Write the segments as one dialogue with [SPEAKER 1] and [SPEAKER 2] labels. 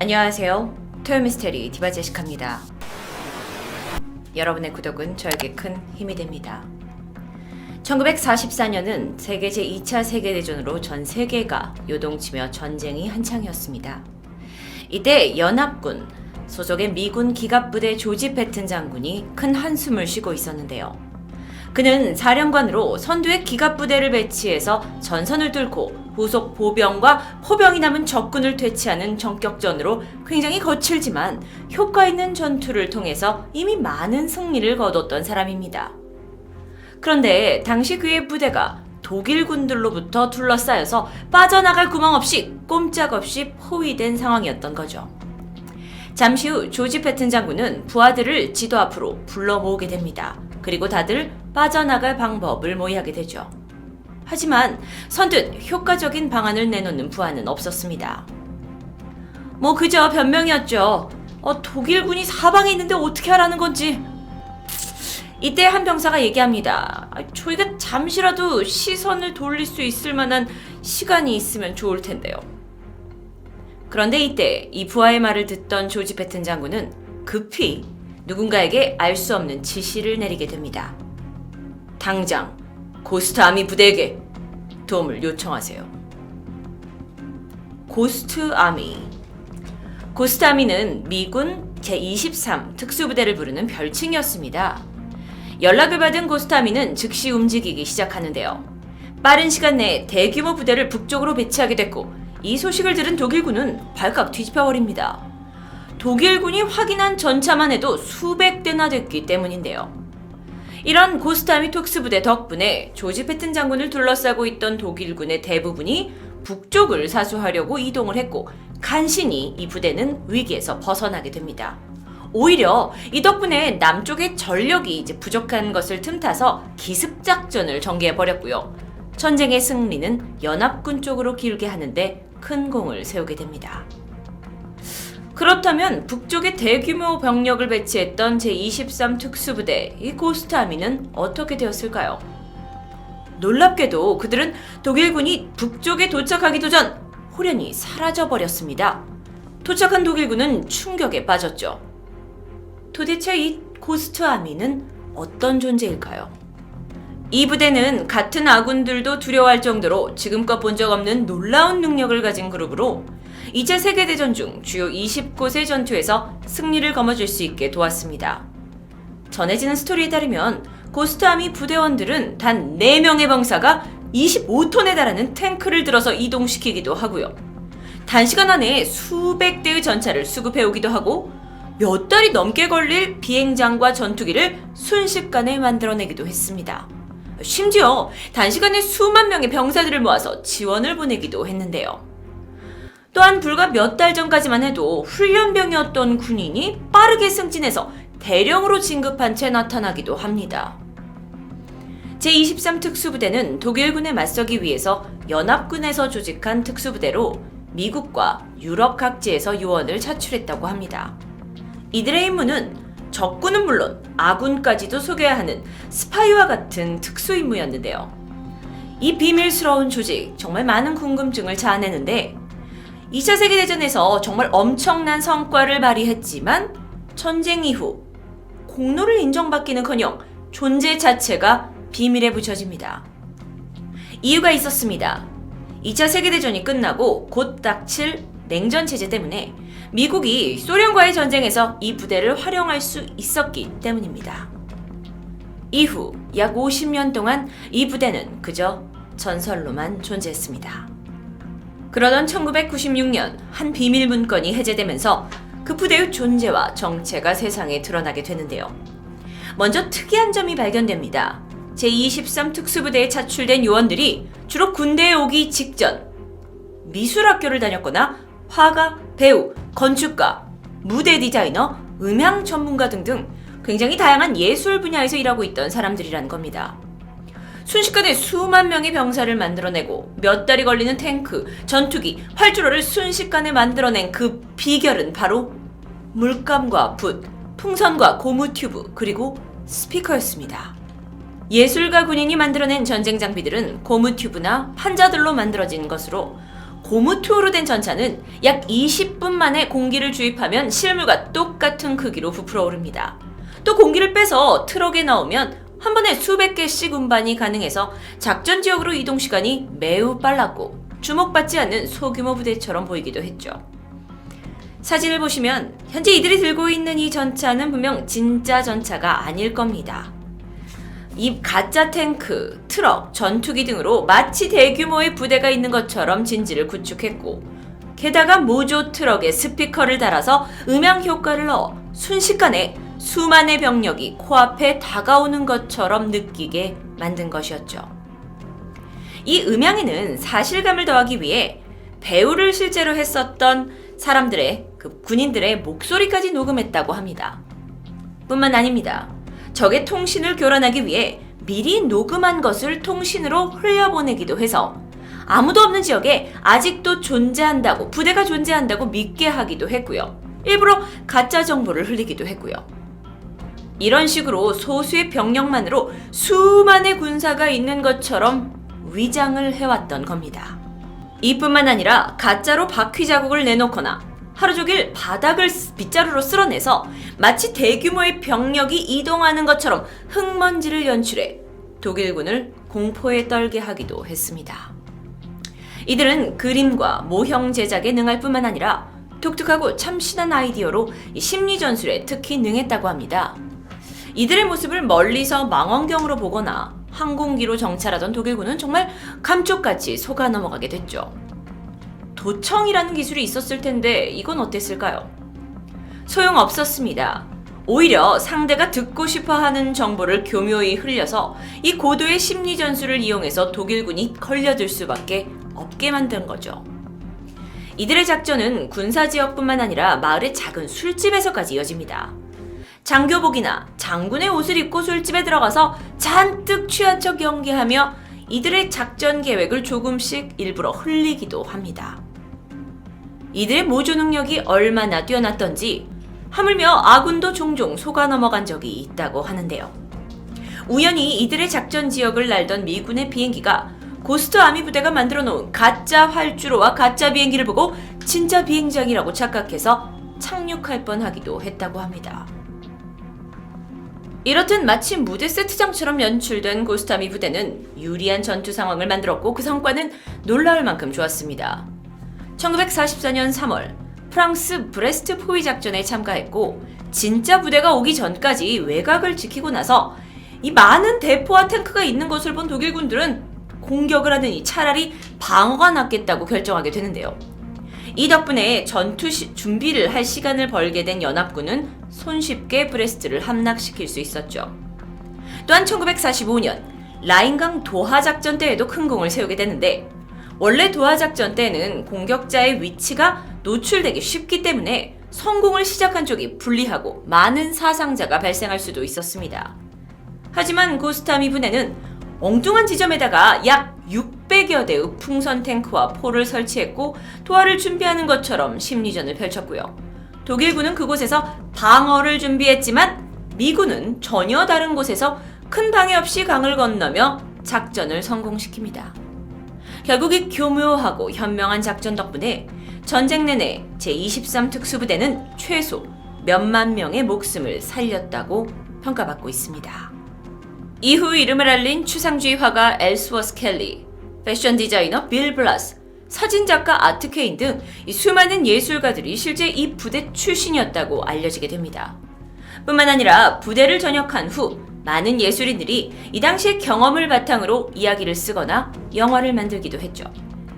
[SPEAKER 1] 안녕하세요. 토요미스테리 디바 제시카입니다. 여러분의 구독은 저에게 큰 힘이 됩니다. 1944년은 세계 제2차 세계대전으로 전 세계가 요동치며 전쟁이 한창이었습니다. 이때 연합군 소속의 미군 기갑부대 조지 패튼 장군이 큰 한숨을 쉬고 있었는데요. 그는 사령관으로 선두에 기갑부대를 배치해서 전선을 뚫고 후속 보병과 포병이 남은 적군을 퇴치하는 전격전으로 굉장히 거칠지만 효과 있는 전투를 통해서 이미 많은 승리를 거뒀던 사람입니다. 그런데 당시 그의 부대가 독일군들로부터 둘러싸여서 빠져나갈 구멍 없이 꼼짝없이 포위된 상황이었던 거죠. 잠시 후 조지 패튼 장군은 부하들을 지도 앞으로 불러 모으게 됩니다. 그리고 다들 빠져나갈 방법을 모의하게 되죠. 하지만 선뜻 효과적인 방안을 내놓는 부하는 없었습니다. 그저 변명이었죠. 독일군이 사방에 있는데 어떻게 하라는 건지. 이때 한 병사가 얘기합니다. 저희가 잠시라도 시선을 돌릴 수 있을 만한 시간이 있으면 좋을 텐데요. 그런데 이때 이 부하의 말을 듣던 조지 패튼 장군은 급히 누군가에게 알 수 없는 지시를 내리게 됩니다. 당장 고스트 아미 부대에게 도움을 요청하세요. 고스트 아미. 고스트 아미는 미군 제23 특수부대를 부르는 별칭이었습니다. 연락을 받은 고스트 아미는 즉시 움직이기 시작하는데요. 빠른 시간 내에 대규모 부대를 북쪽으로 배치하게 됐고 이 소식을 들은 독일군은 발칵 뒤집혀버립니다. 독일군이 확인한 전차만 해도 수백 대나 됐기 때문인데요. 이런 고스트아미 특수부대 덕분에 조지 패튼 장군을 둘러싸고 있던 독일군의 대부분이 북쪽을 사수하려고 이동을 했고 간신히 이 부대는 위기에서 벗어나게 됩니다. 오히려 이 덕분에 남쪽의 전력이 이제 부족한 것을 틈타서 기습작전을 전개해버렸고요. 전쟁의 승리는 연합군 쪽으로 기울게 하는데 큰 공을 세우게 됩니다. 그렇다면 북쪽에 대규모 병력을 배치했던 제23 특수부대 이 고스트 아미는 어떻게 되었을까요? 놀랍게도 그들은 독일군이 북쪽에 도착하기도 전 호련히 사라져버렸습니다. 도착한 독일군은 충격에 빠졌죠. 도대체 이 고스트 아미는 어떤 존재일까요? 이 부대는 같은 아군들도 두려워할 정도로 지금껏 본 적 없는 놀라운 능력을 가진 그룹으로 2차 세계대전 중 주요 20곳의 전투에서 승리를 거머쥘 수 있게 도왔습니다. 전해지는 스토리에 따르면 고스트아미 부대원들은 단 4명의 병사가 25톤에 달하는 탱크를 들어서 이동시키기도 하고요. 단시간 안에 수백 대의 전차를 수급해오기도 하고 몇 달이 넘게 걸릴 비행장과 전투기를 순식간에 만들어내기도 했습니다. 심지어 단시간에 수만 명의 병사들을 모아서 지원을 보내기도 했는데요. 또한 불과 몇 달 전까지만 해도 훈련병이었던 군인이 빠르게 승진해서 대령으로 진급한 채 나타나기도 합니다. 제23 특수부대는 독일군에 맞서기 위해서 연합군에서 조직한 특수부대로 미국과 유럽 각지에서 요원을 차출했다고 합니다. 이들의 임무는 적군은 물론 아군까지도 속여야 하는 스파이와 같은 특수임무였는데요. 이 비밀스러운 조직 정말 많은 궁금증을 자아내는데 2차 세계대전에서 정말 엄청난 성과를 발휘했지만 전쟁 이후 공로를 인정받기는커녕 존재 자체가 비밀에 붙여집니다. 이유가 있었습니다. 2차 세계대전이 끝나고 곧 닥칠 냉전체제 때문에 미국이 소련과의 전쟁에서 이 부대를 활용할 수 있었기 때문입니다. 이후 약 50년 동안 이 부대는 그저 전설로만 존재했습니다. 그러던 1996년 한 비밀 문건이 해제되면서 그 부대의 존재와 정체가 세상에 드러나게 되는데요. 먼저 특이한 점이 발견됩니다. 제23 특수부대에 차출된 요원들이 주로 군대에 오기 직전 미술학교를 다녔거나 화가, 배우, 건축가, 무대 디자이너, 음향 전문가 등등 굉장히 다양한 예술 분야에서 일하고 있던 사람들이라는 겁니다. 순식간에 수만 명의 병사를 만들어내고 몇 달이 걸리는 탱크, 전투기, 활주로를 순식간에 만들어낸 그 비결은 바로 물감과 붓, 풍선과 고무 튜브, 그리고 스피커였습니다. 예술가 군인이 만들어낸 전쟁 장비들은 고무 튜브나 판자들로 만들어진 것으로 고무투어로 된 전차는 약 20분 만에 공기를 주입하면 실물과 똑같은 크기로 부풀어 오릅니다. 또 공기를 빼서 트럭에 넣으면 한 번에 수백 개씩 운반이 가능해서 작전 지역으로 이동 시간이 매우 빨랐고 주목받지 않는 소규모 부대처럼 보이기도 했죠. 사진을 보시면 현재 이들이 들고 있는 이 전차는 분명 진짜 전차가 아닐 겁니다. 이 가짜 탱크, 트럭, 전투기 등으로 마치 대규모의 부대가 있는 것처럼 진지를 구축했고 게다가 모조 트럭에 스피커를 달아서 음향 효과를 넣어 순식간에 수만의 병력이 코앞에 다가오는 것처럼 느끼게 만든 것이었죠. 이 음향에는 사실감을 더하기 위해 배우를 실제로 했었던 사람들의 군인들의 목소리까지 녹음했다고 합니다. 뿐만 아닙니다. 적의 통신을 교란하기 위해 미리 녹음한 것을 통신으로 흘려보내기도 해서 아무도 없는 지역에 아직도 존재한다고, 부대가 존재한다고 믿게 하기도 했고요. 일부러 가짜 정보를 흘리기도 했고요. 이런 식으로 소수의 병력만으로 수만의 군사가 있는 것처럼 위장을 해왔던 겁니다. 이뿐만 아니라 가짜로 바퀴 자국을 내놓거나 하루 종일 바닥을 빗자루로 쓸어내서 마치 대규모의 병력이 이동하는 것처럼 흙먼지를 연출해 독일군을 공포에 떨게 하기도 했습니다. 이들은 그림과 모형 제작에 능할 뿐만 아니라 독특하고 참신한 아이디어로 심리전술에 특히 능했다고 합니다. 이들의 모습을 멀리서 망원경으로 보거나 항공기로 정찰하던 독일군은 정말 감쪽같이 속아 넘어가게 됐죠. 도청이라는 기술이 있었을 텐데 이건 어땠을까요? 소용없었습니다. 오히려 상대가 듣고 싶어하는 정보를 교묘히 흘려서 이 고도의 심리전술을 이용해서 독일군이 걸려들 수밖에 없게 만든 거죠. 이들의 작전은 군사지역뿐만 아니라 마을의 작은 술집에서까지 이어집니다. 장교복이나 장군의 옷을 입고 술집에 들어가서 잔뜩 취한 척 연기하며 이들의 작전 계획을 조금씩 일부러 흘리기도 합니다. 이들의 모조 능력이 얼마나 뛰어났던지 하물며 아군도 종종 속아 넘어간 적이 있다고 하는데요. 우연히 이들의 작전 지역을 날던 미군의 비행기가 고스트 아미 부대가 만들어 놓은 가짜 활주로와 가짜 비행기를 보고 진짜 비행장이라고 착각해서 착륙할 뻔하기도 했다고 합니다. 이렇듯 마치 무대 세트장처럼 연출된 고스트 아미 부대는 유리한 전투 상황을 만들었고 그 성과는 놀라울 만큼 좋았습니다. 1944년 3월 프랑스 브레스트 포위 작전에 참가했고 진짜 부대가 오기 전까지 외곽을 지키고 나서 이 많은 대포와 탱크가 있는 것을 본 독일군들은 공격을 하느니 차라리 방어가 낫겠다고 결정하게 되는데요. 이 덕분에 전투 준비를 할 시간을 벌게 된 연합군은 손쉽게 브레스트를 함락시킬 수 있었죠. 또한 1945년 라인강 도하 작전 때에도 큰 공을 세우게 되는데 원래 도하 작전 때는 공격자의 위치가 노출되기 쉽기 때문에 성공을 시작한 쪽이 불리하고 많은 사상자가 발생할 수도 있었습니다. 하지만 고스트 아미 부대는 엉뚱한 지점에다가 약 600여 대의 풍선 탱크와 포를 설치했고 도하를 준비하는 것처럼 심리전을 펼쳤고요. 독일군은 그곳에서 방어를 준비했지만 미군은 전혀 다른 곳에서 큰 방해 없이 강을 건너며 작전을 성공시킵니다. 결국 이 교묘하고 현명한 작전 덕분에 전쟁 내내 제23 특수부대는 최소 몇만 명의 목숨을 살렸다고 평가받고 있습니다. 이후 이름을 알린 추상주의 화가 엘스워스 켈리, 패션 디자이너 빌 블라스, 사진작가 아트 케인 등 이 수많은 예술가들이 실제 이 부대 출신이었다고 알려지게 됩니다. 뿐만 아니라 부대를 전역한 후 많은 예술인들이 이 당시의 경험을 바탕으로 이야기를 쓰거나 영화를 만들기도 했죠.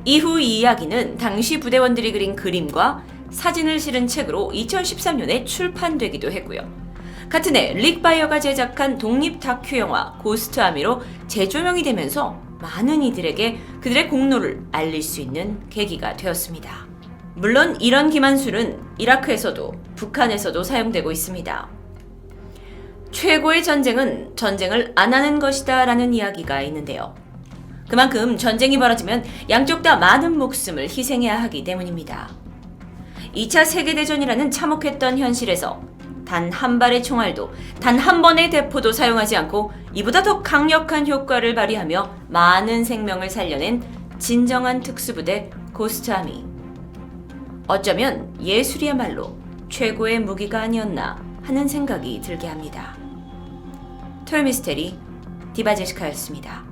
[SPEAKER 1] 이후 이 이야기는 당시 부대원들이 그린 그림과 사진을 실은 책으로 2013년에 출판되기도 했고요. 같은 해 릭 바이어가 제작한 독립 다큐 영화 고스트 아미로 재조명이 되면서 많은 이들에게 그들의 공로를 알릴 수 있는 계기가 되었습니다. 물론 이런 기만술은 이라크에서도 북한에서도 사용되고 있습니다. 최고의 전쟁은 전쟁을 안 하는 것이다 라는 이야기가 있는데요. 그만큼 전쟁이 벌어지면 양쪽 다 많은 목숨을 희생해야 하기 때문입니다. 2차 세계대전이라는 참혹했던 현실에서 단 한 발의 총알도 단 한 번의 대포도 사용하지 않고 이보다 더 강력한 효과를 발휘하며 많은 생명을 살려낸 진정한 특수부대 고스트아미. 어쩌면 예술이야말로 최고의 무기가 아니었나 하는 생각이 들게 합니다. 토요미스테리 디바제시카였습니다.